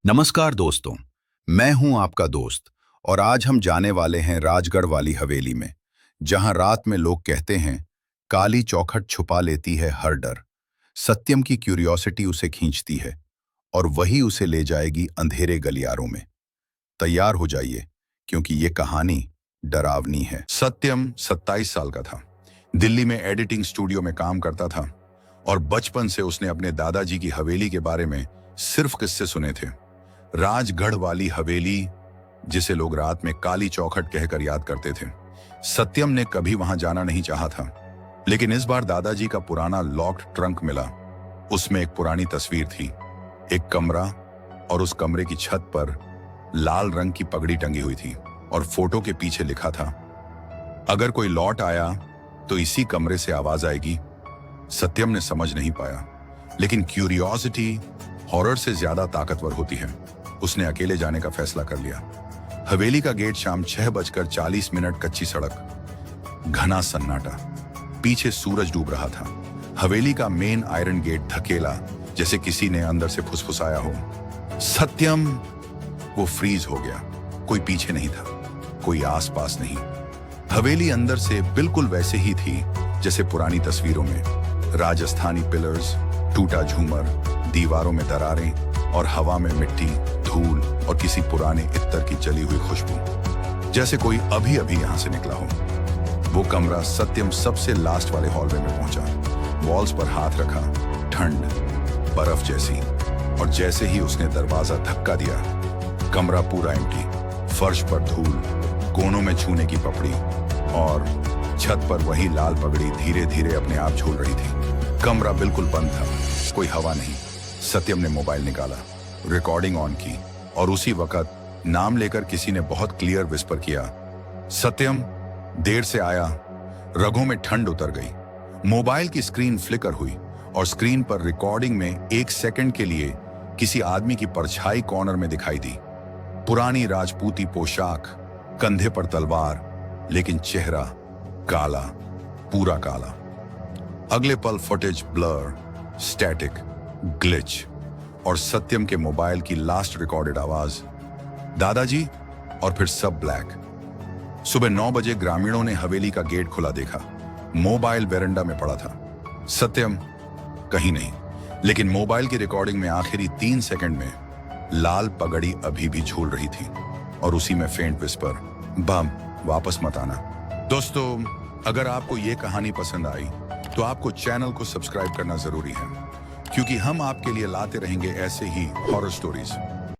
नमस्कार दोस्तों। मैं हूं आपका दोस्त और आज हम जाने वाले हैं राजगढ़ वाली हवेली में, जहां रात में लोग कहते हैं काली चौखट छुपा लेती है हर डर। सत्यम की क्यूरियोसिटी उसे खींचती है और वही उसे ले जाएगी अंधेरे गलियारों में। तैयार हो जाइए, क्योंकि ये कहानी डरावनी है। सत्यम 27 साल का था। दिल्ली में एडिटिंग स्टूडियो में काम करता था और बचपन से उसने अपने दादाजी की हवेली के बारे में सिर्फ किस्से सुने थे। राजगढ़ वाली हवेली, जिसे लोग रात में काली चौखट कहकर याद करते थे। सत्यम ने कभी वहां जाना नहीं चाहा था, लेकिन इस बार दादाजी का पुराना लॉक्ड ट्रंक मिला। उसमें एक पुरानी तस्वीर थी, एक कमरा, और उस कमरे की छत पर लाल रंग की पगड़ी टंगी हुई थी और फोटो के पीछे लिखा था, अगर कोई लौट आया तो इसी कमरे से आवाज आएगी। सत्यम ने समझ नहीं पाया, लेकिन क्यूरियोसिटी हॉरर से ज्यादा ताकतवर होती है। उसने अकेले जाने का फैसला कर लिया। हवेली का गेट शाम 6:40, कच्ची सड़क, घना सन्नाटा, पीछे सूरज डूब रहा था। हवेली का मेन आयरन गेट धकेला, जैसे किसी ने अंदर से फुसफुसाया हो। सत्यम, वो फ्रीज हो गया। कोई पीछे नहीं था, कोई आसपास नहीं। हवेली अंदर से बिल्कुल वैसे ही थी जैसे पुरानी तस्वीरों में। राजस्थानी पिलर्स, टूटा झूमर, दीवारों में दरारें और हवा में मिट्टी, धूल और किसी पुराने इत्तर की जली हुई खुशबू, जैसे कोई अभी अभी यहां से निकला हो। वो कमरा सत्यम सबसे लास्ट वाले हॉलवे में पहुंचा। वॉल्स पर हाथ रखा, ठंड बर्फ जैसी, और जैसे ही उसने दरवाजा धक्का दिया, कमरा पूरा एम्प्टी। फर्श पर धूल, कोनों में छूने की पपड़ी, और छत पर वही लाल पगड़ी धीरे धीरे अपने आप झूल रही थी। कमरा बिल्कुल बंद था, कोई हवा नहीं। सत्यम ने मोबाइल निकाला, रिकॉर्डिंग ऑन की, और उसी वक्त नाम लेकर किसी ने बहुत क्लियर विस्पर किया, सत्यम। देर से आया। रगों में ठंड उतर गई। मोबाइल की स्क्रीन फ्लिकर हुई और स्क्रीन पर रिकॉर्डिंग में 1 सेकंड के लिए किसी आदमी की परछाई कॉर्नर में दिखाई दी। पुरानी राजपूती पोशाक, कंधे पर तलवार, लेकिन चेहरा काला, पूरा काला। अगले पल फुटेज ब्लर, स्टैटिक, ग्लिच, और सत्यम के मोबाइल की लास्ट रिकॉर्डेड आवाज, दादाजी, और फिर सब ब्लैक। सुबह 9 बजे ग्रामीणों ने हवेली का गेट खुला देखा। मोबाइल वेरेंडा में पड़ा था। सत्यम कहीं नहीं, लेकिन मोबाइल की रिकॉर्डिंग में आखिरी 3 सेकंड में लाल पगड़ी अभी भी झूल रही थी, और उसी में फेंट विस्पर, बम, वापस मत आना। दोस्तों, अगर आपको ये कहानी पसंद आई तो आपको चैनल को सब्सक्राइब करना जरूरी है, क्योंकि हम आपके लिए लाते रहेंगे ऐसे ही हॉरर स्टोरीज।